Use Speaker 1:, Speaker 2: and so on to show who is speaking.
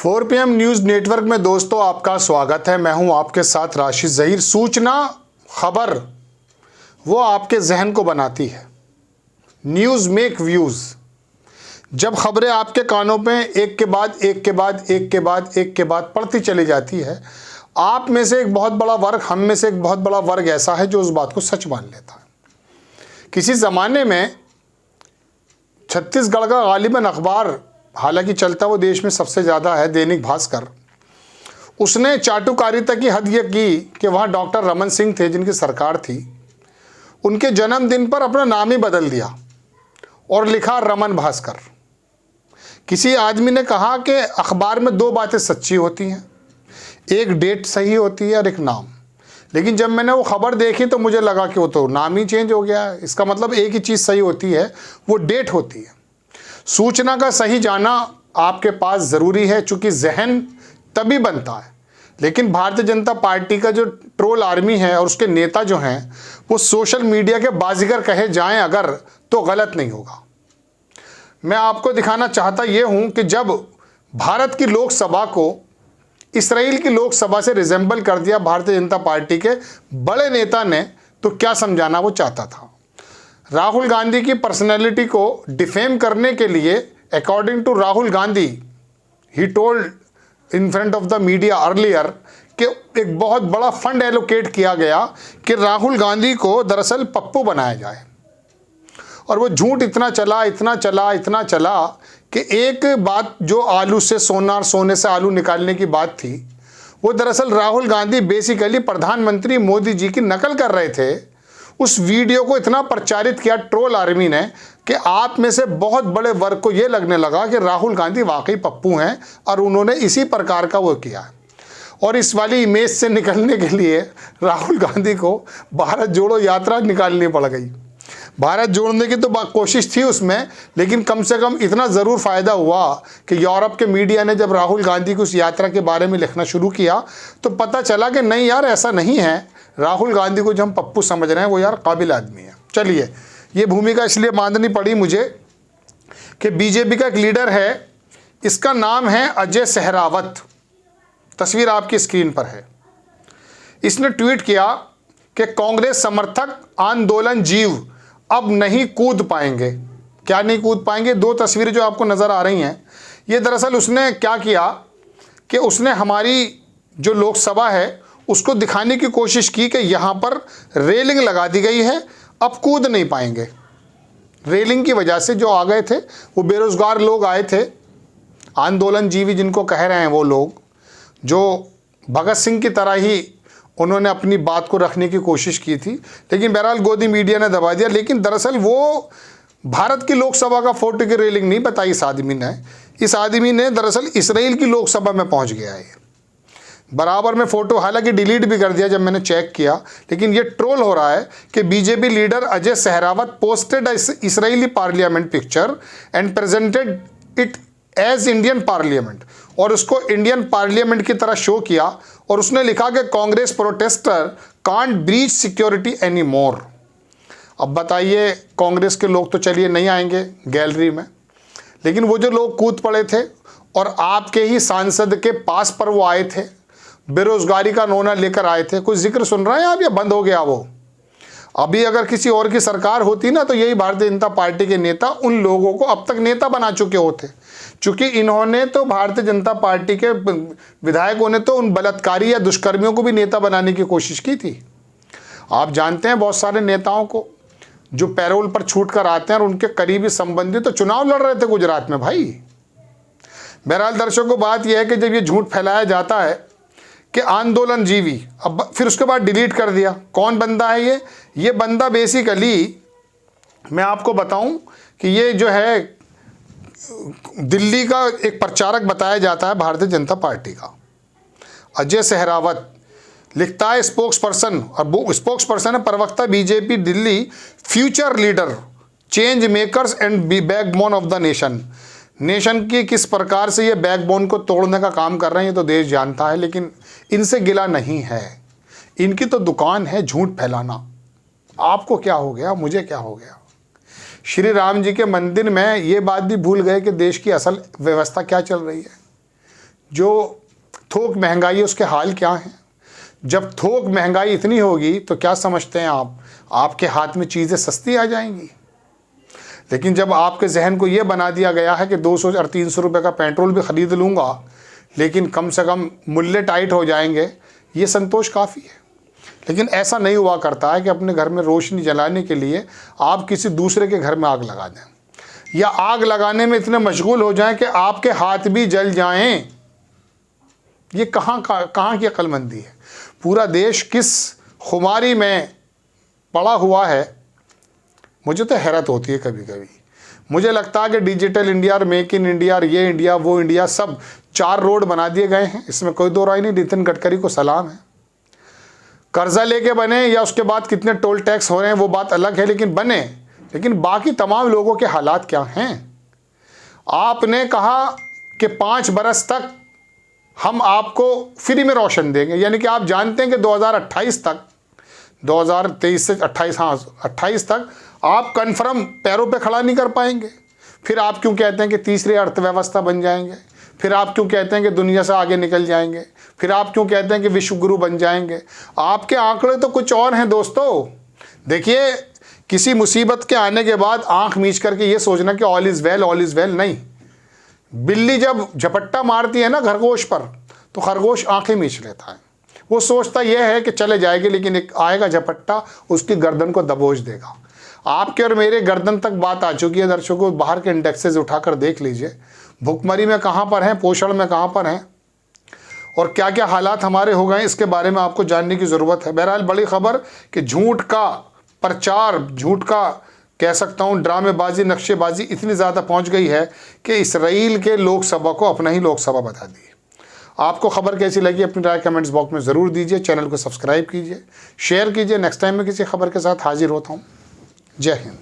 Speaker 1: 4 PM news network में दोस्तों आपका स्वागत है। मैं हूं आपके साथ राशिद ज़हीर। सूचना, खबर वो आपके जहन को बनाती है। News make views. जब खबरें आपके कानों पे एक के बाद एक के बाद एक के बाद एक के बाद पड़ती चली जाती है, आप में से एक बहुत बड़ा वर्ग, हम में से एक बहुत बड़ा वर्ग ऐसा है जो उस बात को सच मान लेता है। किसी ज़माने में छत्तीसगढ़ का गालिबन अखबार, हालांकि चलता वो देश में सबसे ज़्यादा है, दैनिक भास्कर, उसने चाटुकारिता की हद ये की कि वहाँ डॉक्टर रमन सिंह थे जिनकी सरकार थी, उनके जन्मदिन पर अपना नाम ही बदल दिया और लिखा रमन भास्कर। किसी आदमी ने कहा कि अखबार में दो बातें सच्ची होती हैं, एक डेट सही होती है और एक नाम। लेकिन जब मैंने वो खबर देखी तो मुझे लगा कि वो तो नाम ही चेंज हो गया है। इसका मतलब एक ही चीज़ सही होती है, वो डेट होती है। सूचना का सही जाना आपके पास ज़रूरी है, चूँकि जहन तभी बनता है। लेकिन भारतीय जनता पार्टी का जो ट्रोल आर्मी है और उसके नेता जो हैं, वो सोशल मीडिया के बाजीगर कहे जाएं अगर, तो गलत नहीं होगा। मैं आपको दिखाना चाहता ये हूँ कि जब भारत की लोकसभा को इसराइल की लोकसभा से रिजेंबल कर दिया भारतीय जनता पार्टी के बड़े नेता ने, तो क्या समझाना वो चाहता था। राहुल गांधी की पर्सनैलिटी को डिफेम करने के लिए, according to Rahul Gandhi, he told in front of the media earlier कि एक बहुत बड़ा फंड एलोकेट किया गया कि राहुल गांधी को दरअसल पप्पू बनाया जाए। और वो झूठ इतना चला कि एक बात जो आलू से सोना और सोने से आलू निकालने की बात थी, वो दरअसल राहुल गांधी बेसिकली प्रधानमंत्री मोदी जी की नकल कर रहे थे। उस वीडियो को इतना प्रचारित किया ट्रोल आर्मी ने कि आप में से बहुत बड़े वर्ग को ये लगने लगा कि राहुल गांधी वाकई पप्पू हैं और उन्होंने इसी प्रकार का वो किया है। और इस वाली इमेज से निकलने के लिए राहुल गांधी को भारत जोड़ो यात्रा निकालनी पड़ गई। भारत जोड़ने की तो कोशिश थी उसमें, लेकिन कम से कम इतना ज़रूर फ़ायदा हुआ कि यूरोप के मीडिया ने जब राहुल गांधी की उस यात्रा के बारे में लिखना शुरू किया तो पता चला कि नहीं यार, ऐसा नहीं है। राहुल गांधी को जो हम पप्पू समझ रहे हैं वो यार काबिल आदमी है। चलिए, ये भूमिका इसलिए बांधनी पड़ी मुझे कि बीजेपी का एक लीडर है, इसका नाम है अजय सहरावत। तस्वीर आपकी स्क्रीन पर है। इसने ट्वीट किया कि कांग्रेस समर्थक आंदोलन जीव अब नहीं कूद पाएंगे। क्या नहीं कूद पाएंगे? दो तस्वीरें जो आपको नज़र आ रही हैं, ये दरअसल उसने क्या किया कि उसने हमारी जो लोकसभा है उसको दिखाने की कोशिश की कि यहाँ पर रेलिंग लगा दी गई है, अब कूद नहीं पाएंगे। रेलिंग की वजह से जो आ गए थे वो बेरोज़गार लोग आए थे, आंदोलन जीवी जिनको कह रहे हैं, वो लोग जो भगत सिंह की तरह ही उन्होंने अपनी बात को रखने की कोशिश की थी। लेकिन बहरहाल गोदी मीडिया ने दबा दिया। लेकिन दरअसल वो भारत की लोकसभा का फोटो की रेलिंग नहीं बताई इस आदमी ने। इस आदमी ने दरअसल इसराइल की लोकसभा में पहुंच गया है। बराबर में फ़ोटो हालांकि डिलीट भी कर दिया जब मैंने चेक किया, लेकिन ये ट्रोल हो रहा है कि BJP leader Ajay Sehrawat posted Israeli parliament picture and presented it as Indian parliament, और उसको इंडियन पार्लियामेंट की तरह शो किया। और उसने लिखा कि Congress protester can't breach security any more. अब बताइए, कांग्रेस के लोग तो चलिए नहीं आएंगे गैलरी में, लेकिन वो जो लोग कूद पड़े थे और आपके ही सांसद के पास पर वो आए थे, बेरोजगारी का नोना लेकर आए थे, कुछ जिक्र सुन रहे हैं आप या बंद हो गया वो? अभी अगर किसी और की सरकार होती ना, तो यही भारतीय जनता पार्टी के नेता उन लोगों को अब तक नेता बना चुके होते। चूंकि इन्होंने तो, भारतीय जनता पार्टी के विधायकों ने तो उन बलात्कारी या दुष्कर्मियों को भी नेता बनाने की कोशिश की थी। आप जानते हैं बहुत सारे नेताओं को जो पैरोल पर छूट कर आते हैं और उनके करीबी संबंधी तो चुनाव लड़ रहे थे गुजरात में भाई। बहरहाल दर्शकों, बात यह है कि जब ये झूठ फैलाया जाता है कि आंदोलन जीवी, अब फिर उसके बाद डिलीट कर दिया। कौन बंदा है ये बंदा बेसिकली मैं आपको बताऊं कि ये जो है दिल्ली का एक प्रचारक बताया जाता है भारतीय जनता पार्टी का, अजय सहरावत। लिखता है स्पोक्स पर्सन, और वो स्पोक्स पर्सन है प्रवक्ता BJP Delhi, future leader, change makers and backbone of the nation. Nation की किस प्रकार से ये बैकबोन को तोड़ने का काम कर रहे हैं ये तो देश जानता है, लेकिन इनसे गिला नहीं है। इनकी तो दुकान है झूठ फैलाना। आपको क्या हो गया, मुझे क्या हो गया? श्री राम जी के मंदिर में ये बात भी भूल गए कि देश की असल व्यवस्था क्या चल रही है। जो थोक महंगाई है उसके हाल क्या हैं। जब थोक महंगाई इतनी होगी तो क्या समझते हैं आप, आपके हाथ में चीज़ें सस्ती आ जाएंगी। लेकिन जब आपके जहन को ये बना दिया गया है कि 200 और 300 रुपये का पेट्रोल भी ख़रीद लूँगा लेकिन कम से कम मूल्य टाइट हो जाएंगे, ये संतोष काफ़ी है। लेकिन ऐसा नहीं हुआ करता है कि अपने घर में रोशनी जलाने के लिए आप किसी दूसरे के घर में आग लगा दें, या आग लगाने में इतने मशगूल हो जाएं कि आपके हाथ भी जल जाएं। ये कहाँ की अक्लमंदी है। पूरा देश किस खुमारी में पड़ा हुआ है, मुझे तो हैरत होती है कभी कभी। मुझे लगता है कि डिजिटल इंडिया और मेक इन इंडिया और ये इंडिया वो इंडिया सब 4 रोड बना दिए गए हैं, इसमें कोई दो राय नहीं। नितिन गडकरी को सलाम है। कर्जा लेके बने या उसके बाद कितने टोल टैक्स हो रहे हैं वो बात अलग है, लेकिन बने। लेकिन बाकी तमाम लोगों के हालात क्या हैं। आपने कहा कि 5 बरस तक हम आपको फ्री में रोशन देंगे, यानी कि आप जानते हैं कि 2028 तक, 2023 से 28, हाँ 28 तक आप कन्फर्म पैरों पे खड़ा नहीं कर पाएंगे। फिर आप क्यों कहते हैं कि तीसरी अर्थव्यवस्था बन जाएंगे, फिर आप क्यों कहते हैं कि दुनिया से आगे निकल जाएंगे, फिर आप क्यों कहते हैं कि विश्व गुरु बन जाएंगे। आपके आंकड़े तो कुछ और हैं दोस्तों। देखिए, किसी मुसीबत के आने के बाद आंख मीच करके ये सोचना कि ऑल इज़ वेल नहीं। बिल्ली जब झपट्टा मारती है ना खरगोश पर, तो खरगोश आंखें मीच लेता है। वो सोचता यह है कि चले जाएगी, लेकिन एक आएगा झपट्टा उसकी गर्दन को दबोच देगा। आपके और मेरे गर्दन तक बात आ चुकी है दर्शकों। बाहर के इंडेक्सेस उठाकर देख लीजिए, भुखमरी में कहाँ पर हैं, पोषण में कहाँ पर हैं, और क्या क्या हालात हमारे हो गए, इसके बारे में आपको जानने की ज़रूरत है। बहरहाल बड़ी खबर कि झूठ का प्रचार, झूठ का कह सकता हूँ ड्रामेबाजी, नक्शेबाजी इतनी ज़्यादा पहुँच गई है कि इसराइल के लोकसभा को अपना ही लोकसभा बता दी। आपको खबर कैसी लगी अपनी राय कमेंट्स बॉक्स में ज़रूर दीजिए। चैनल को सब्सक्राइब कीजिए, शेयर कीजिए। नेक्स्ट टाइम मैं किसी खबर के साथ हाजिर होता हूँ। जय हिंद।